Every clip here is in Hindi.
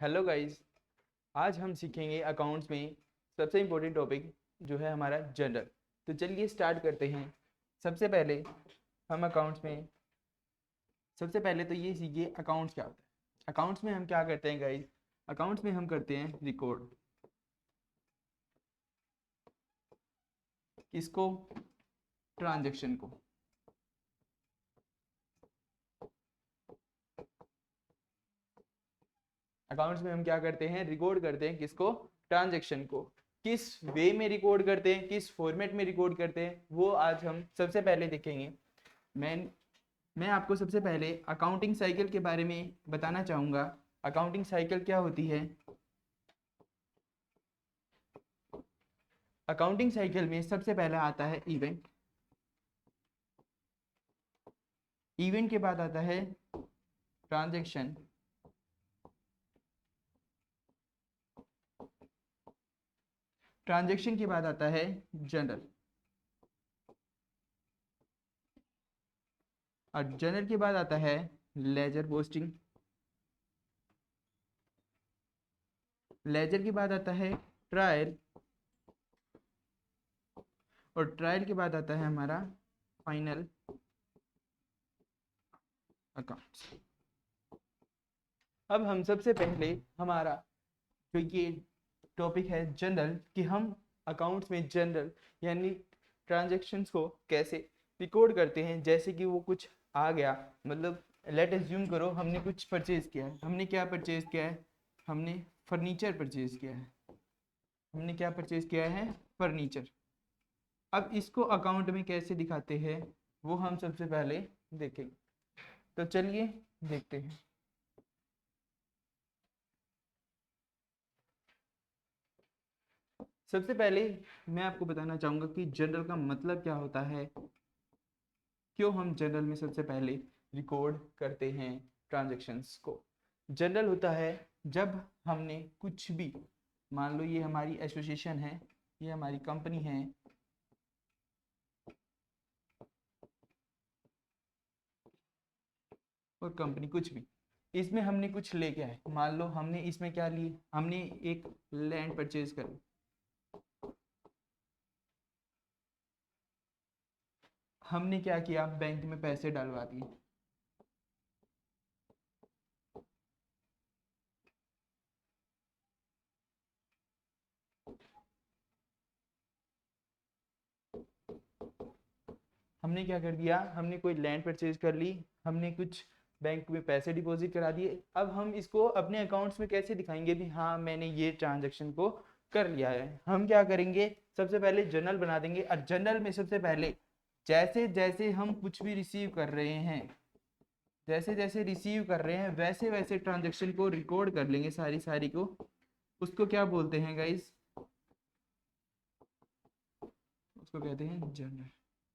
Hello guys. आज हम सीखेंगे अकाउंट्स में सबसे इम्पोर्टेंट टॉपिक जो है हमारा जनरल। तो चलिए स्टार्ट करते हैं। सबसे पहले हम अकाउंट्स में सबसे पहले तो ये सीखिए अकाउंट्स क्या होता है। अकाउंट्स में हम क्या करते हैं गाइस? अकाउंट्स में हम करते हैं रिकॉर्ड। किसको? ट्रांजैक्शन को। अकाउंट्स में हम क्या करते हैं? रिकॉर्ड करते हैं। किसको? ट्रांजैक्शन को। किस वे में रिकॉर्ड करते हैं, किस फॉर्मेट में रिकॉर्ड करते हैं, वो आज हम सबसे पहले देखेंगे। मैं मैं आपको सबसे पहले अकाउंटिंग साइकिल के बारे में बताना चाहूँगा। अकाउंटिंग साइकिल क्या होती है? अकाउंटिंग साइकिल में सबसे पहला आता है इवेंट। इवेंट के बाद आता है ट्रांजैक्शन। ट्रांजैक्शन के बाद आता है जर्नल। और जर्नल के बाद आता है लेजर पोस्टिंग। लेजर के बाद आता है ट्रायल। और ट्रायल के बाद आता है हमारा फाइनल अकाउंट्स। अब हम सबसे पहले हमारा जो ये टॉपिक है जनरल, कि हम अकाउंट्स में जनरल यानी ट्रांजैक्शंस को कैसे रिकॉर्ड करते हैं। जैसे कि वो कुछ आ गया, मतलब लेट अज्यूम करो हमने कुछ परचेज किया है। हमने क्या परचेज किया है? हमने फर्नीचर परचेज किया है। हमने क्या परचेज किया है? फर्नीचर। अब इसको अकाउंट में कैसे दिखाते हैं वो हम सबसे पहले देखेंगे। तो चलिए देखते हैं। सबसे पहले मैं आपको बताना चाहूँगा कि जनरल का मतलब क्या होता है, क्यों हम जनरल में सबसे पहले रिकॉर्ड करते हैं ट्रांजैक्शंस को। जनरल होता है जब हमने कुछ भी, मान लो ये हमारी एसोसिएशन है, ये हमारी कंपनी है, और कंपनी कुछ भी, इसमें हमने कुछ लेके आए। मान लो हमने इसमें क्या ली? हमने एक लैंड परचेज करी। हमने क्या किया? बैंक में पैसे डलवा दिए। हमने क्या कर दिया? हमने कोई लैंड परचेज कर ली, हमने कुछ बैंक में पैसे डिपॉजिट करा दिए। अब हम इसको अपने अकाउंट्स में कैसे दिखाएंगे भी हाँ मैंने ये ट्रांजैक्शन को कर लिया है? हम क्या करेंगे? सबसे पहले जर्नल बना देंगे। और जर्नल में सबसे पहले जैसे जैसे हम कुछ भी रिसीव कर रहे हैं, जैसे जैसे रिसीव कर रहे हैं वैसे वैसे ट्रांजैक्शन को रिकॉर्ड कर लेंगे, सारी सारी को। उसको क्या बोलते हैं गाइस? उसको कहते हैं जर्नल।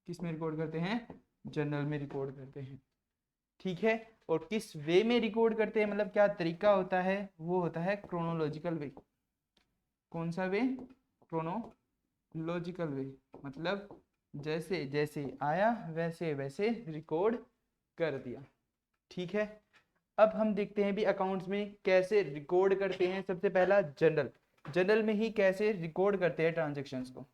किस में रिकॉर्ड करते हैं? जर्नल में रिकॉर्ड करते हैं। ठीक है। और किस वे में रिकॉर्ड करते हैं, मतलब क्या तरीका होता है? वो होता है क्रोनोलॉजिकल वे। कौन सा वे? क्रोनोलॉजिकल वे। मतलब जैसे जैसे आया वैसे वैसे रिकॉर्ड कर दिया। ठीक है। अब हम देखते हैं भी अकाउंट्स में कैसे रिकॉर्ड करते हैं। सबसे पहला जनरल। जनरल में ही कैसे रिकॉर्ड करते हैं ट्रांजेक्शन्स को।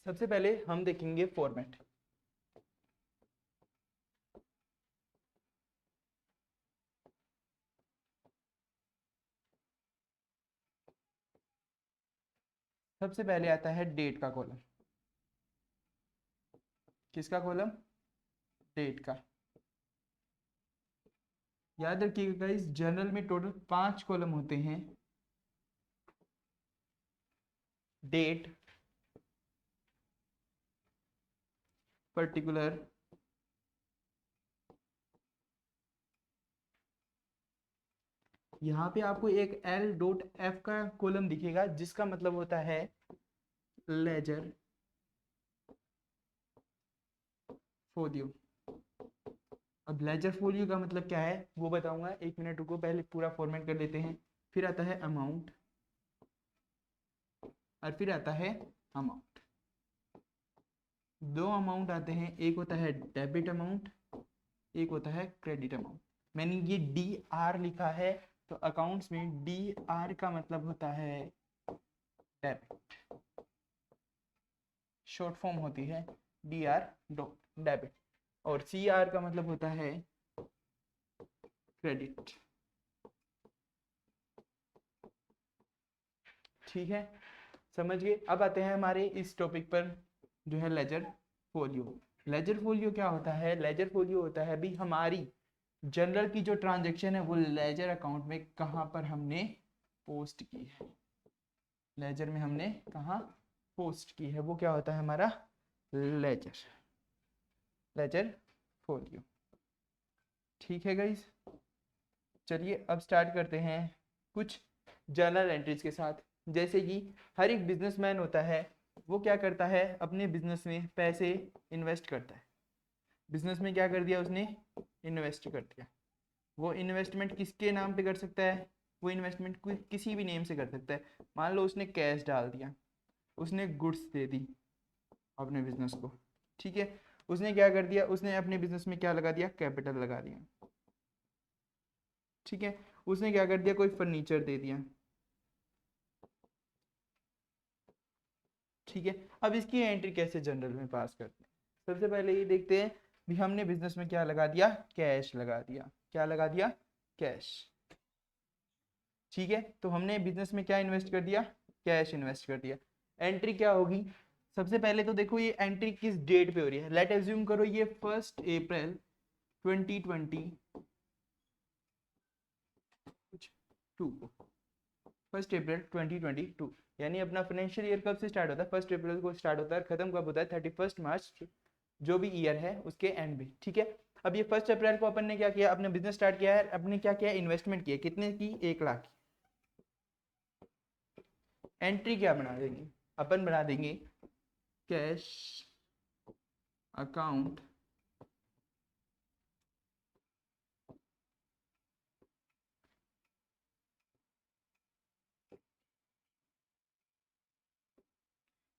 सबसे पहले हम देखेंगे फॉर्मेट। सबसे पहले आता है डेट का कॉलम। किसका कॉलम? डेट का। याद रखिएगा इस जर्नल में टोटल 5 कॉलम होते हैं। डेट, पर्टिकुलर, यहाँ पे आपको एक L.F का कॉलम दिखेगा जिसका मतलब होता है लेजर फोलियो। अब लेजर फोलियो का मतलब क्या है वो बताऊंगा, 1 मिनट रुको, पहले पूरा फॉर्मेट कर लेते हैं। फिर आता है अमाउंट, और फिर आता है अमाउंट। दो अमाउंट आते हैं, एक होता है डेबिट अमाउंट, एक होता है क्रेडिट अमाउंट। मैंने ये डी आर लिखा है, तो अकाउंट्स में डी आर का मतलब होता है डेबिट, शॉर्ट फॉर्म होती है डी आर डॉट डेबिट, और सी आर का मतलब होता है क्रेडिट। ठीक है, समझ गए। अब आते हैं हमारे इस टॉपिक पर जो है लेजर फोलियो। लेजर फोलियो क्या होता है? लेजर फोलियो होता है भी हमारी जनरल की जो ट्रांजैक्शन है वो लेजर अकाउंट में कहाँ पर हमने पोस्ट की है, लेजर में हमने कहाँ पोस्ट की है, वो क्या होता है हमारा लेजर, लेजर फोलियो। ठीक है गाइस, चलिए अब स्टार्ट करते हैं कुछ जर्नल एंट्रीज के साथ। जैसे कि हर एक बिजनेसमैन होता है, वो क्या करता है, अपने बिजनेस में पैसे इन्वेस्ट करता है। बिजनेस में क्या कर दिया उसने, इन्वेस्ट कर दिया। वो इन्वेस्टमेंट किसके नाम पे कर सकता है, वो इन्वेस्टमेंट किसी भी नेम से कर सकता है। मान लो उसने कैश डाल दिया, उसने गुड्स दे दी अपने बिजनेस को, ठीक है। उसने क्या कर दिया, उसने अपने बिजनेस में क्या लगा दिया, कैपिटल लगा दिया, ठीक है। उसने क्या कर दिया, कोई फर्नीचर दे दिया, ठीक है। अब इसकी एंट्री कैसे जनरल में पास करते हैं? सबसे पहले ये देखते हैं भी हमने बिजनेस में क्या लगा दिया, कैश लगा दिया। क्या लगा दिया, कैश, ठीक है। तो हमने बिजनेस में क्या इन्वेस्ट कर दिया, कैश इन्वेस्ट कर दिया। एंट्री क्या होगी, सबसे पहले तो देखो ये एंट्री किस डेट पे हो रही है। लेट एज्यूम करो ये 1 अप्रैल 2022 को, 1 अप्रैल 2022, यानी अपना फाइनेंशियल ईयर कब से स्टार्ट होता है, 1 अप्रैल को स्टार्ट होता है, खत्म कब होता है 31 मार्च, जो भी ईयर है उसके एंड में, ठीक है। अब ये 1 अप्रैल को अपन ने क्या किया, अपने बिजनेस स्टार्ट किया है, अपने क्या किया, इन्वेस्टमेंट किया, कितने की, 1 लाख की। एंट्री क्या बना देंगे, अपन बना देंगे cash account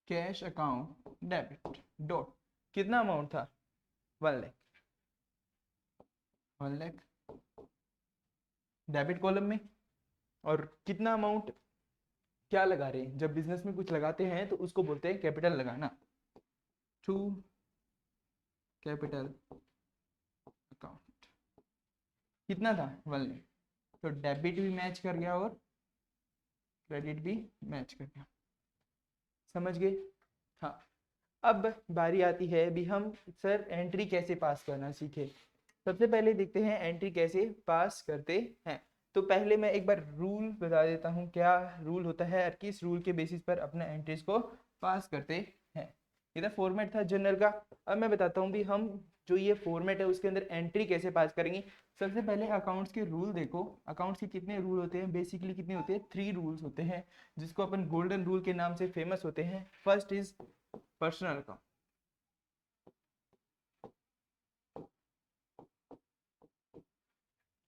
cash account debit dot, कितना अमाउंट था, 1 लाख, 1 लाख डेबिट कॉलम में। और कितना अमाउंट क्या लगा रहे हैं, जब बिजनेस में कुछ लगाते हैं तो उसको बोलते हैं कैपिटल लगाना, टू कैपिटल अकाउंट। कितना था, 1 लाख, तो डेबिट भी मैच कर गया और क्रेडिट भी मैच कर गया। समझ गए, हाँ। अब बारी आती है भी हम सर एंट्री कैसे पास करना सीखे। सबसे पहले देखते हैं एंट्री कैसे पास करते हैं। तो पहले मैं एक बार रूल बता देता हूँ, क्या रूल होता है और किस रूल के बेसिस पर अपने एंट्रीज को पास करते हैं। ये तो फॉर्मेट था जनरल का। अब मैं बताता हूँ भी हम जो ये फॉर्मेट है उसके अंदर एंट्री कैसे पास करेंगे। सबसे पहले अकाउंट्स के रूल देखो, अकाउंट्स के कितने रूल होते हैं, बेसिकली कितने होते हैं, 3 रूल्स होते हैं, जिसको अपन गोल्डन रूल के नाम से फेमस होते हैं। First is personal account,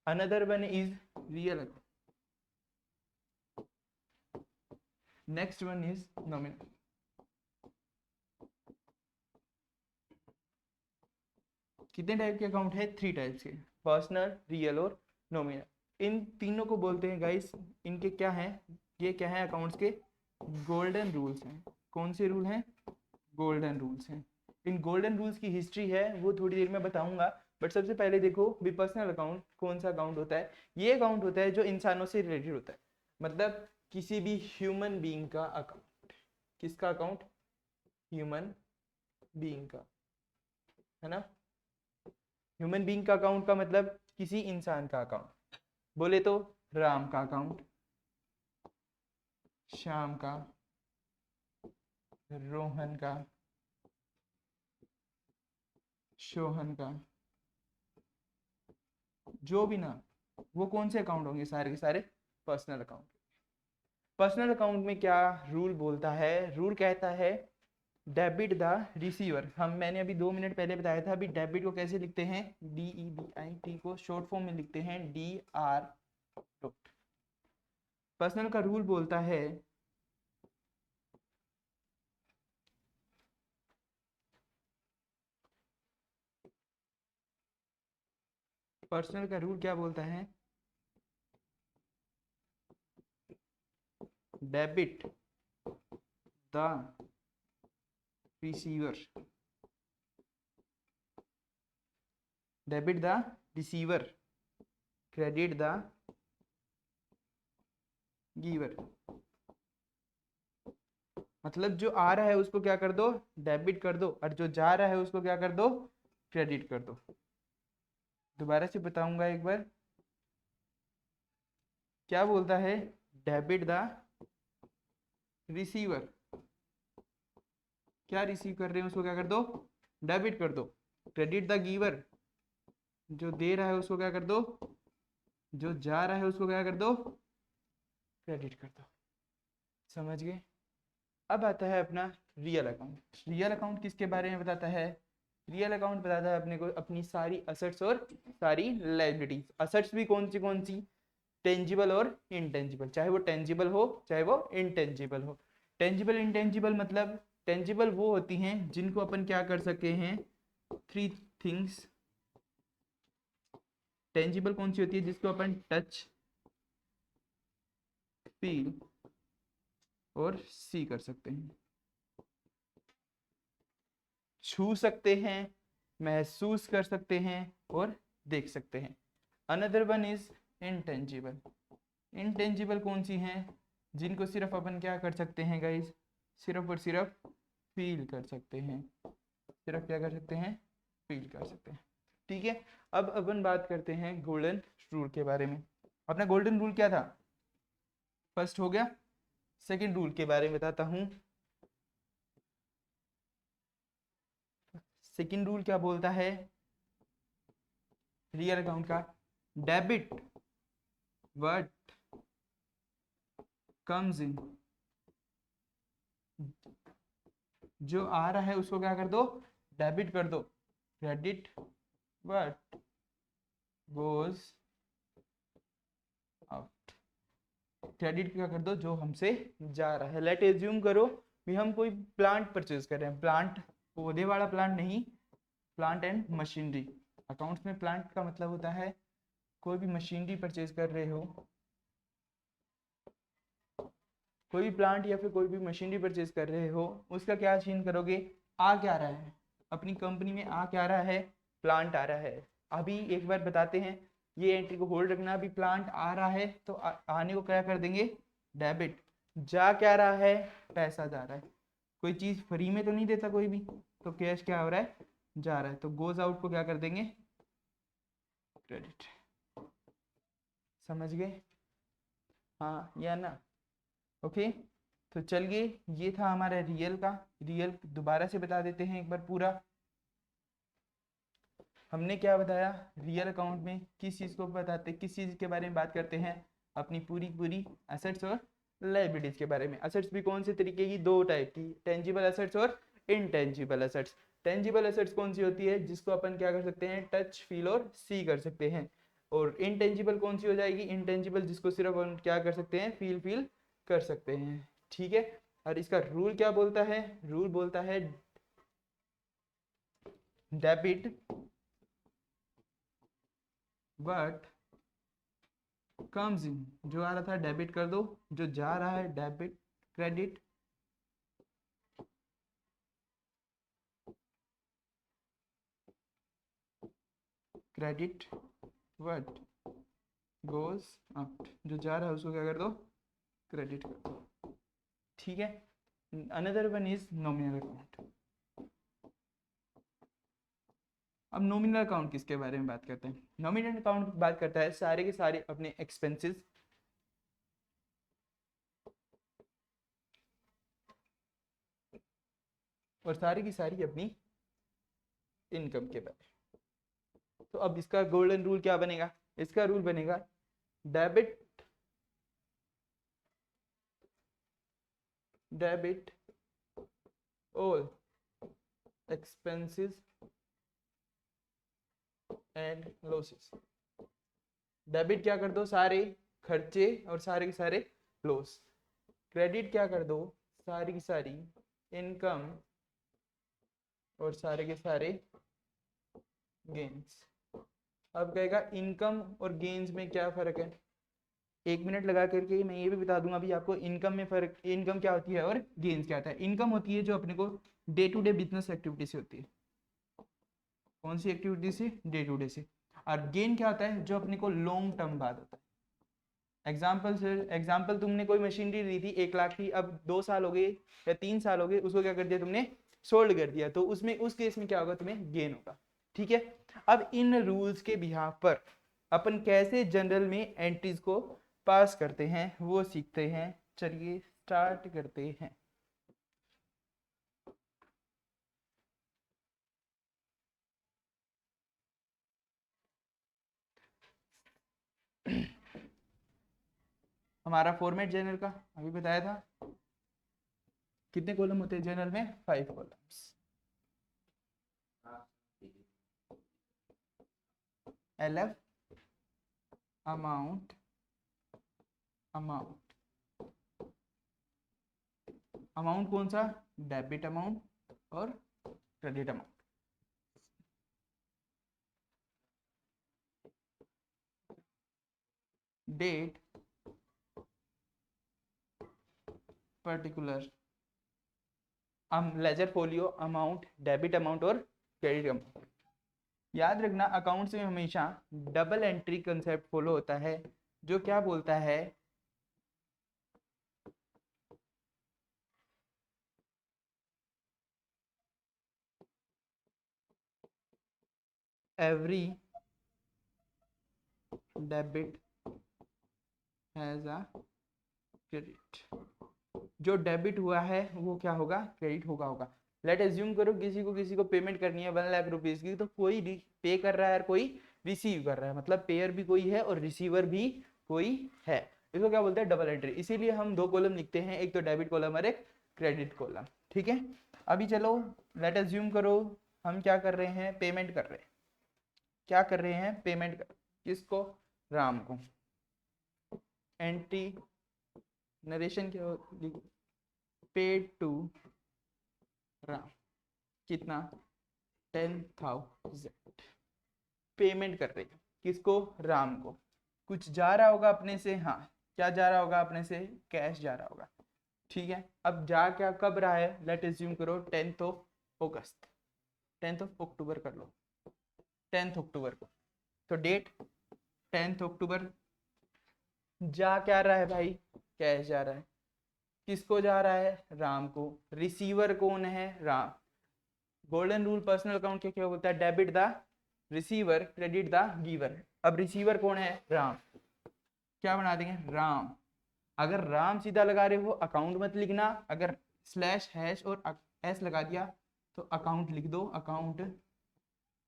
another one is real account, next one is nominal। कितने टाइप के अकाउंट है, 3 टाइप्स के, पर्सनल, रियल और नॉमिनल। इन तीनों को बोलते हैं गाइस, इनके क्या हैं, ये क्या है अकाउंट्स के गोल्डन रूल्स हैं। कौन से रूल हैं, गोल्डन रूल्स हैं। इन गोल्डन रूल्स की हिस्ट्री है वो थोड़ी देर में बताऊंगा, बट सबसे पहले देखो भी पर्सनल अकाउंट कौन सा अकाउंट होता है। ये अकाउंट होता है जो इंसानों से रिलेटेड होता है, मतलब किसी भी ह्यूमन बीइंग का अकाउंट। किसका अकाउंट, ह्यूमन बीइंग का, है ना। ह्यूमन बीइंग का अकाउंट का मतलब किसी इंसान का अकाउंट। बोले तो राम का अकाउंट, श्याम का, रोहन का, शोहन का, जो भी ना, वो कौन से अकाउंट होंगे, सारे के सारे पर्सनल अकाउंट। पर्सनल अकाउंट में क्या रूल बोलता है, रूल कहता है डेबिट द रिसीवर। हम मैंने अभी 2 मिनट पहले बताया था, अभी डेबिट को कैसे लिखते हैं, DEBIT को शॉर्ट फॉर्म में लिखते हैं DR डॉट। पर्सनल का रूल बोलता है पर्सनल का रूल क्या बोलता है? Debit the receiver, debit the receiver, credit the giver. मतलब जो आ रहा है उसको क्या कर दो, डेबिट कर दो, और जो जा रहा है उसको क्या कर दो, क्रेडिट कर दो। दोबारा से बताऊंगा एक बार, क्या बोलता है? डेबिट द रिसीवर, क्या रिसीव कर रहे हैं उसको क्या कर दो, डेबिट कर दो। क्रेडिट द गिवर, जो दे रहा है उसको क्या कर दो, जो जा रहा है उसको क्या कर दो, क्रेडिट कर दो। समझ गए? अब आता है अपना रियल अकाउंट। रियल अकाउंट किसके बारे में बताता है? रियल अकाउंट बताता है अपने को अपनी सारी असेट्स और सारी लायबिलिटीज। असेट्स भी कौन सी? टेंजिबल और इनटेंजिबल, चाहे वो टेंजिबल हो चाहे वो इनटेंजिबल हो। टेंजिबल इनटेंजिबल मतलब, टेंजिबल वो होती हैं जिनको अपन क्या कर सकते हैं, थ्री थिंग्स। टेंजिबल कौन सी होती है? जिसको अपन टच, फील और सी कर सकते हैं, छू सकते हैं, महसूस कर सकते हैं और देख सकते हैं। Another one is intangible. Intangible कौन सी हैं? जिनको सिर्फ अपन क्या कर सकते हैं गाइज, सिर्फ और सिर्फ फील कर सकते हैं, सिर्फ क्या कर सकते हैं, फील कर सकते हैं। ठीक है, अब अपन बात करते हैं गोल्डन रूल के बारे में। अपना गोल्डन रूल क्या था? फर्स्ट हो गया। सेकंड रूल के बारे में बताता हूं। सेकंड रूल क्या बोलता है रियल अकाउंट का? डेबिट व्हाट कम्स इन, जो आ रहा है उसको क्या कर दो, डेबिट कर दो। Credit what goes out, credit क्या कर दो, जो हमसे जा रहा है। लेट एज्यूम करो भी हम कोई प्लांट परचेज कर रहे हैं, प्लांट पौधे वाला प्लांट नहीं, प्लांट एंड मशीनरी। अकाउंट्स में प्लांट का मतलब होता है कोई भी मशीनरी परचेज कर रहे हो, कोई भी प्लांट या फिर कोई भी मशीनरी परचेज कर रहे हो, उसका क्या चीन करोगे, आ क्या रहा है अपनी कंपनी में, आ क्या रहा है, प्लांट आ रहा है। अभी एक बार बताते हैं, ये एंट्री को होल्ड रखना। अभी प्लांट आ रहा है तो आने को क्या कर देंगे, डेबिट। जा क्या रहा है, पैसा जा रहा है। कोई चीज फ्री में तो नहीं देता कोई भी, तो कैश क्या हो रहा है, जा रहा है, तो गोज आउट को क्या कर देंगे, क्रेडिट। समझ गए? हाँ या ना? ओके, तो चलिए, ये था हमारा रियल का। रियल दोबारा से बता देते हैं एक बार पूरा। हमने क्या बताया, रियल अकाउंट में किस चीज़ को बताते, किस चीज़ के बारे में बात करते हैं, अपनी पूरी असेट्स और लायबिलिटीज के बारे में। असेट्स भी कौन से तरीके की, दो टाइप की, टेंजिबल असेट्स और इनटेंजिबल असेट्स। टेंजिबल असेट्स कौन सी होती है, जिसको अपन क्या कर सकते हैं, टच, फील और सी कर सकते हैं। और इनटेंजिबल कौन सी हो जाएगी, इनटेंजिबल जिसको सिर्फ अपन क्या कर सकते हैं, फील कर सकते हैं। ठीक है, और इसका रूल क्या बोलता है, रूल बोलता है डेबिट व्हाट कम्स इन, जो आ रहा था डेबिट कर दो, जो जा रहा है debit, credit. Credit what goes out, जो जा रहा है उसको क्या कर दो, क्रेडिट कर दो। ठीक है, another one is nominal account. अब नॉमिनल अकाउंट किसके बारे में बात करते हैं? नॉमिनल अकाउंट बात करता है सारे के सारे अपने एक्सपेंसेस और सारी की सारी अपनी इनकम के बारे में। तो अब इसका गोल्डन रूल क्या बनेगा, इसका रूल बनेगा debit debit all expenses and losses. Debit क्या कर दो, सारे खर्चे और सारे के सारे लॉस। क्रेडिट क्या कर दो, सारी की सारी इनकम और सारे के सारे गेन्स। अब कहेगा इनकम और गेन्स में क्या फर्क है। 1 मिनट लगा करके मैं ये भी बता दूंगा अभी आपको इनकम में फर्क, इनकम क्या होती है और गेन्स क्या होता है। इनकम होती है जो अपने को day to day business activity से होती है। कौन सी एक्टिविटी से? डे टू डे से। और गेन क्या होता है? जो अपने को लॉन्ग टर्म बाद होता है। एग्जाम्पल सर, एग्जाम्पल तुमने कोई मशीनरी ली थी 1 लाख की, अब 2 साल हो गए या 3 साल हो गए, उसको क्या कर दिया तुमने? सोल्ड कर दिया, तो उसमें उस केस में क्या होगा? तुम्हें गेन होगा। ठीक है। अब इन रूल्स के बिहाफ पर अपन कैसे जनरल में एंट्रीज को पास करते हैं वो सीखते हैं। चलिए स्टार्ट करते हैं। हमारा फॉर्मेट जनरल का अभी बताया था। कितने कॉलम होते हैं जनरल में? 5 columns. LF amount, amount amount कौन सा? डेबिट अमाउंट और credit amount. Date, particular, ledger folio, amount, debit amount और क्रेडिट अमाउंट। याद रखना अकाउंट्स में हमेशा डबल एंट्री कंसेप्ट फॉलो होता है, जो क्या बोलता है? Every debit has a credit. जो डेबिट हुआ है वो क्या होगा? क्रेडिट होगा। लेट एज्यूम करो किसी को पेमेंट करनी है 1 लाख रुपीज की, तो कोई पे कर रहा है और कोई रिसीव कर रहा है, मतलब पेयर भी कोई है और रिसीवर भी कोई है। इसको क्या बोलते हैं? Double entry. इसीलिए हम 2 कॉलम लिखते हैं, एक तो डेबिट कॉलम और एक क्रेडिट कॉलम। ठीक है। अभी चलो लेट एज्यूम करो हम क्या कर रहे हैं? पेमेंट कर रहे हैं। क्या कर रहे हैं? पेमेंट कर। किसको? राम को। एंट्री नरेशन क्या? Paid to Ram. कितना? 10,000। पेमेंट कर रही है किसको? राम को। कुछ जा रहा होगा अपने से, हाँ। क्या जा रहा होगा अपने से? कैश जा रहा होगा। ठीक है। अब जा क्या कब रहा है? लेट एज्यूम करो 10th of August, 10th of October कर लो, 10th अक्टूबर को। तो डेट 10th अक्टूबर। जा क्या रहा है भाई? कैश जा रहा है। किसको जा रहा है? राम को। रिसीवर कौन है? Ram. Golden rule personal account क्या क्या बोलता है? Debit the receiver, credit the giver. अब रिसीवर कौन है? राम। क्या बना देंगे? राम। अगर राम सीधा लगा रहे हो अकाउंट मत लिखना, अगर स्लैश हैश और एस लगा दिया तो अकाउंट लिख दो, अकाउंट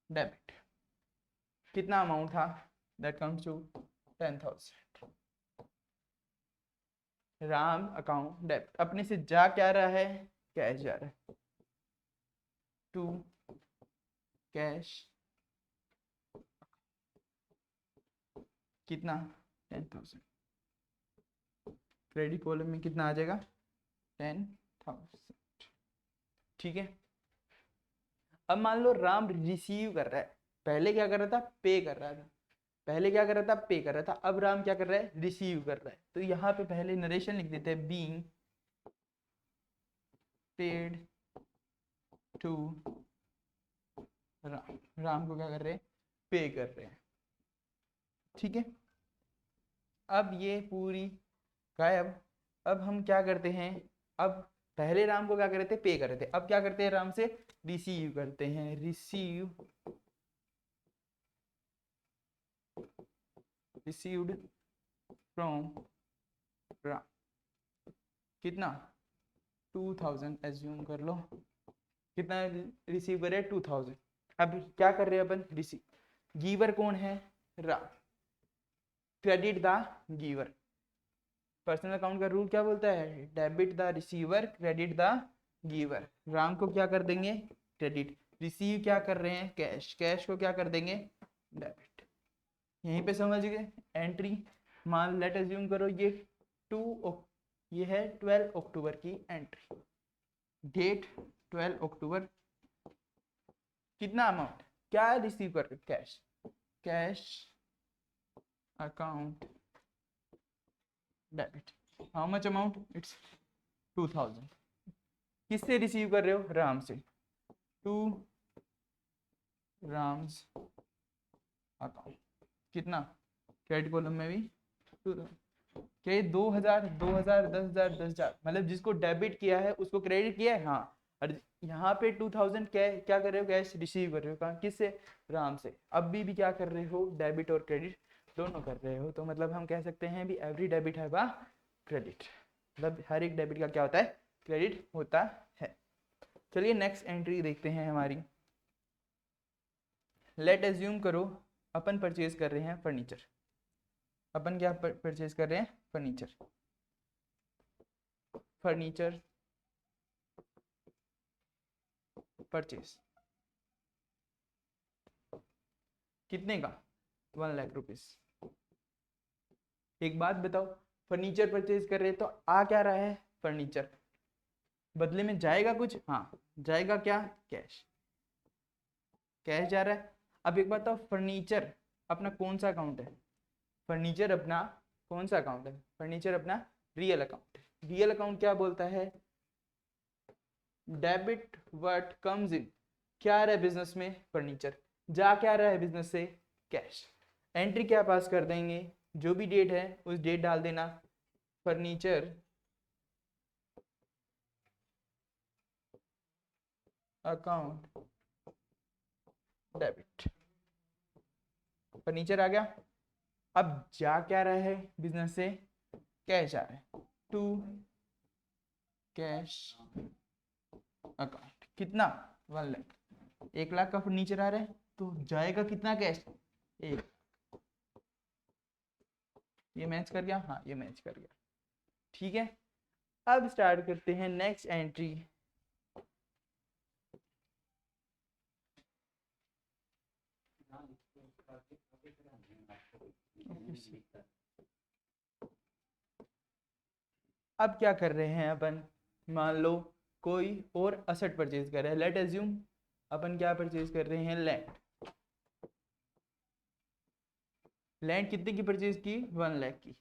डेबिट। कितना अमाउंट था? That comes to 10,000। Ram account debit. अपने से जा क्या रहा है? कैश जा रहा है। टू कैश कितना? 10,000। क्रेडिट कॉलम में कितना आ जाएगा? 10,000। ठीक है। अब मान लो राम रिसीव कर रहा है, पहले क्या कर रहा था? पे कर रहा था। पहले क्या कर रहा था? पे कर रहा था। अब राम क्या कर रहा है? रिसीव कर रहा है। तो यहाँ पे पहले नरेशन लिख देते हैं, being paid to Ram. Ram को क्या कर रहे हैं? पे कर रहे हैं। ठीक है। अब ये पूरी गायब। अब हम क्या करते हैं? अब पहले राम को क्या कर रहे थे? पे कर रहे थे। अब क्या करते हैं? राम से रिसीव करते हैं। Received from Ram. कितना? 2,000 एज्यूम कर लो। कितना रिसीव करे? 2,000। अब क्या कर रहे हैं अपन? रिसीव। गिवर कौन है? Ram. Credit the giver. Personal account का रूल क्या बोलता है? Debit the receiver, credit the giver. Ram को क्या कर देंगे? क्रेडिट। रिसीव क्या कर रहे हैं? कैश। कैश को क्या कर देंगे? डेबिट। यहीं पे समझ गए एंट्री। मान लेट एज्यूम करो ये है 12 अक्टूबर की एंट्री। डेट 12 अक्टूबर। कितना अमाउंट? क्या रिसीव कर रहे? Cash. Cash account debit, how much amount, it's 2000। किससे रिसीव कर रहे हो, राम से, टू राम्स अकाउंट, कितना, क्रेडिट कॉलम में भी 2000, क्या ये 2000 2000 10,000 10,000, मतलब जिसको डेबिट किया है उसको क्रेडिट किया है, हाँ। और यहाँ पे 2000 क्या कर रहे हो, कैश रिसीव कर रहे हो, कहाँ, किससे, राम से। अब भी क्या कर रहे हो, डेबिट और क्रेडिट दोनों कर रहे हो, तो मतलब हम कह सकते हैं भी एवरी डेबिट है वा क्रेडिट, मतलब हर एक डेबिट का क्या होता है, क्रेडिट होता है। चलिए नेक्स्ट एंट्री देखते हैं हमारी। लेट एज्यूम करो अपन परचेज कर रहे हैं फर्नीचर, अपन क्या परचेज कर रहे हैं, फर्नीचर, फर्नीचर परचेज, कितने का, 1 लाख रुपीज। एक बात बताओ, फर्नीचर परचेज कर रहे हैं तो आ क्या रहा है, फर्नीचर, बदले में जाएगा कुछ, हाँ जाएगा क्या, कैश, कैश जा रहा है। अब एक बात बताओ, फर्नीचर अपना कौन सा अकाउंट है, फर्नीचर अपना कौन सा अकाउंट है, फर्नीचर अपना रियल अकाउंट। रियल अकाउंट क्या बोलता है, डेबिट व्हाट कम्स इन, क्या आ रहा है बिजनेस में, फर्नीचर, जा क्या रहा है बिजनेस से, कैश। एंट्री क्या पास कर देंगे, जो भी डेट है उस डेट डाल देना, फर्नीचर अकाउंट डेबिट, फर्नीचर आ गया। अब जा क्या रहा है बिजनेस से, कैश आ रहा है, टू कैश अकाउंट, कितना, 1 लाख, 1 लाख का फर्नीचर आ रहा है तो जाएगा कितना, कैश, एक, ये मैच कर गया, हाँ ये मैच कर गया, ठीक है। अब स्टार्ट करते हैं नेक्स्ट एंट्री। अब क्या कर रहे हैं अपन, मान लो कोई और असेट परचेज कर रहा है, लेट एज्यूम अपन क्या परचेज कर रहे हैं, लैंड, लैंड कितने की परचेज की, 1 लाख की,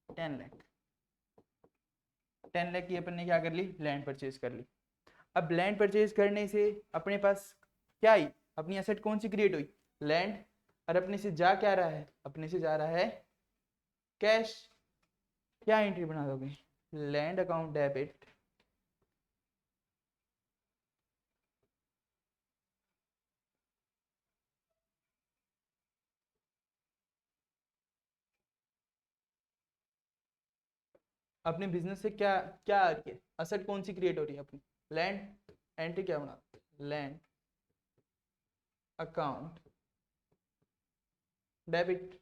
10 लाख, 10 लाख की अपन ने क्या कर ली, लैंड परचेज कर ली। अब लैंड परचेज करने से अपने पास क्या आई, अपनी एसेट कौन सी क्रिएट हुई, लैंड, और अपने से जा क्या रहा है, अपने से जा रहा है कैश, क्या एंट्री बना दोगे, लैंड अकाउंट डेबिट, अपने बिजनेस से क्या क्या आ रही है, असेट कौन सी क्रिएट हो रही है अपनी, लैंड, एंट्री क्या बना, लैंड अकाउंट डेबिट,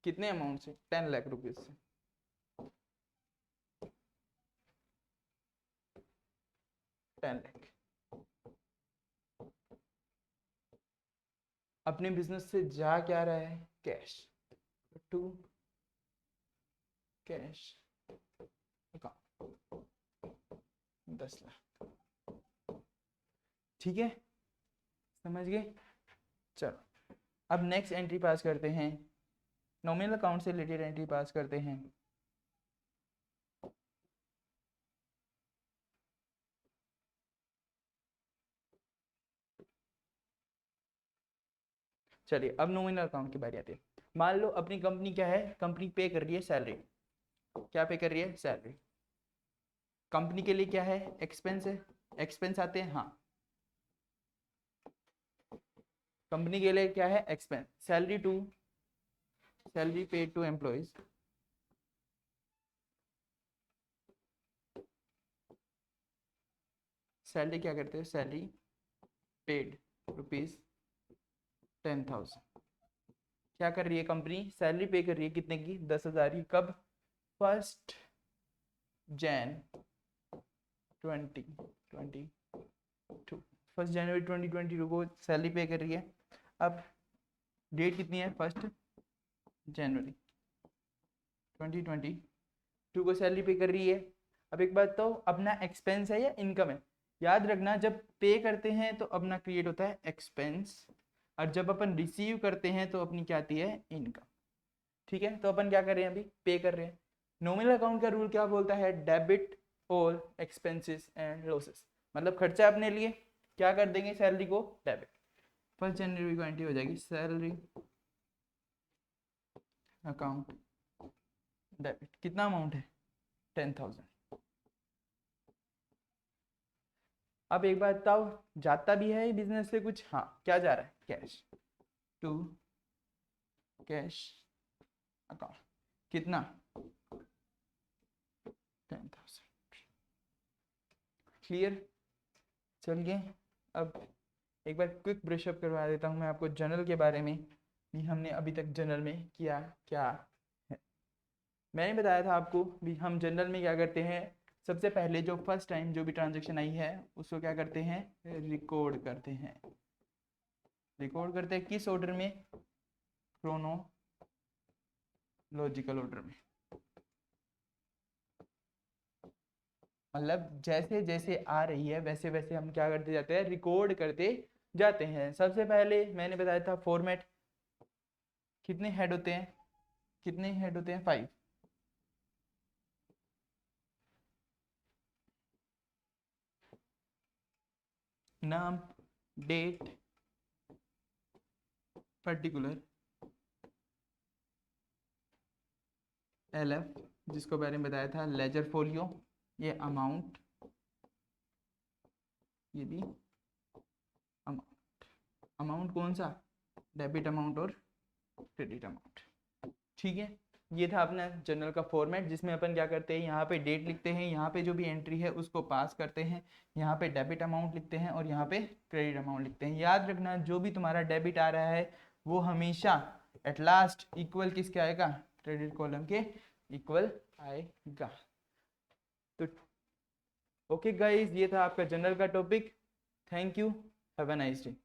कितने अमाउंट से, 10 लाख रुपीज से, 10 लाख। अपने बिजनेस से जा क्या रहा है, cash, to cash account 10 lakh, ठीक है, समझ गए। चलो अब नेक्स्ट एंट्री पास करते हैं, नॉमिनल अकाउंट से रिलेटेड एंट्री पास करते हैं। चलिए अब नॉमिनल अकाउंट की बारी आती है। मान लो अपनी कंपनी क्या है, कंपनी पे कर रही है सैलरी, क्या पे कर रही है, सैलरी। कंपनी के लिए क्या है, एक्सपेंस है, एक्सपेंस आते हैं, हाँ कंपनी के लिए क्या है, expense, salary to, salary paid to employees, salary क्या करते हैं, सैलरी पेड ₹10,000, क्या कर रही है कंपनी, सैलरी पे कर रही है कितने की, 10,000 की, कब, 1 जैन 2022, 1 जनवरी 2022 को सैलरी पे कर रही है। अब डेट कितनी है, 1 जनवरी 2022 को सैलरी पे कर रही है। अब एक बात तो अपना एक्सपेंस है या इनकम है, याद रखना जब पे करते हैं तो अपना क्रिएट होता है एक्सपेंस, और जब अपन रिसीव करते हैं तो अपनी क्या आती है, इनकम। ठीक है, तो अपन क्या कर रहे हैं, अभी पे कर रहे हैं। नॉमिनल अकाउंट का रूल क्या बोलता है, debit all expenses and losses, मतलब खर्चा अपने लिए क्या कर देंगे, सैलरी को डेबिट। 1 जनवरी को एंट्री हो जाएगी सैलरी अकाउंट डेबिट, कितना अमाउंट है, 10,000। अब एक बात बताओ, जाता भी है बिजनेस से कुछ, हाँ क्या जा रहा है, कैश टू कैश अकाउंट, कितना, 10,000। क्लियर, चलिए अब एक बार क्विक ब्रशअप करवा देता हूँ मैं आपको जर्नल के बारे में, भी हमने अभी तक जर्नल में किया क्या है। मैंने बताया था आपको भी हम जर्नल में क्या करते हैं, सबसे पहले जो फर्स्ट टाइम जो भी ट्रांजेक्शन आई है उसको क्या करते हैं, रिकॉर्ड करते हैं। रिकॉर्ड करते हैं किस ऑर्डर में, क्रोनोलॉजिकल ऑर्डर में, मतलब जैसे जैसे आ रही है वैसे वैसे हम क्या करते जाते हैं, रिकॉर्ड करते जाते हैं। सबसे पहले मैंने बताया था फॉर्मेट, कितने हेड होते हैं, कितने हेड होते हैं, 5। नाम, डेट, पर्टिकुलर, LF जिसको बारे में बताया था, लेजर फोलियो, ये अमाउंट, ये भी अमाउंट। अमाउंट कौन सा, डेबिट अमाउंट और क्रेडिट अमाउंट। ठीक है, ये था अपना जर्नल का फॉर्मेट, जिसमें अपन क्या करते हैं, यहाँ पे डेट लिखते हैं, यहाँ पे जो भी एंट्री है उसको पास करते हैं, यहाँ पे डेबिट अमाउंट लिखते हैं और यहाँ पे क्रेडिट अमाउंट लिखते हैं। याद रखना जो भी तुम्हारा डेबिट आ रहा है वो हमेशा एट लास्ट इक्वल किसके आएगा, क्रेडिट कॉलम के इक्वल आएगा। तो ओके गाइज, ये था आपका जनरल का topic. Thank you, have a nice day.